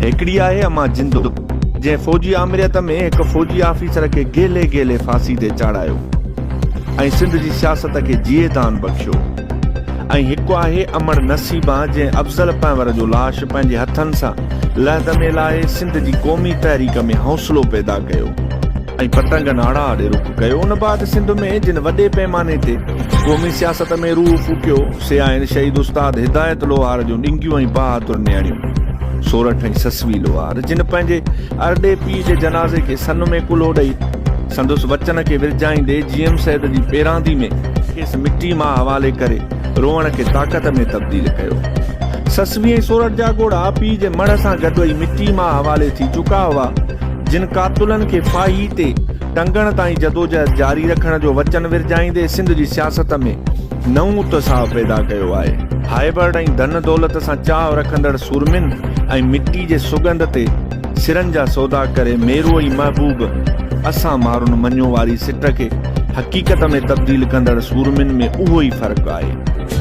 हिकिड़ी आहे अमा जिंदो, जंहिं फ़ौजी आमिरियत में हिकु फ़ौजी ऑफिसर खे गेले गेले फांसी ते चाढ़ायो ऐं सिंध जी सियासत खे जिएदान बख़्शियो। ऐं हिकु आहे अमर नसीबा, जंहिं अफ़ज़ल पंवर जो लाश पंहिंजे हथनि सां लहद में लाहे सिंध जी क़ौमी तहरीक में हौसलो पैदा कयो ऐं पतंगनि आड़ा आड़े रुख कयो। उन बाद सिंध में जिन वॾे पैमाने ते क़ौमी सियासत में रूह फूकियो, से आहिनि शहीद उस्ताद हिदायत लोहार जो ॾिंगियूं ऐं बहादुर नियाणियूं सोरठ ऐं ससवी लोहार, जिन पंहिंजे अरड़े पीउ जे जनाज़े खे सन में कुल्हो ॾेई संदुसि वचन खे विरजाईंदे जीएम सैद जी पेरांदी में खेसि मिटी मां हवाले करे रोअण खे ताक़त में तब्दील कयो। ससवी ऐं सोरठ जा घोड़ा पीउ जे मड़ सां गॾु ई मिटी मां हवाले थी चुका हुआ, जिन कातुलनि खे फाही ते टंगण ताईं जदोजहद जारी रखण जो वचन विरजाईंदे सिंध जी सियासत में नओं उत्साह पैदा कयो आहे। हाइबर्ड ऐं धन दौलत सां चाह रखंदड़ सूरमिन ऐं मिट्टी जे सुगंध ते सिरनि जा सौदा करे मेरो ई महबूब असां मारुनि मञो वारी सिट खे हक़ीक़त में तब्दील कंदड़ सूरमिन में उहो ई फ़र्क़ु आहे।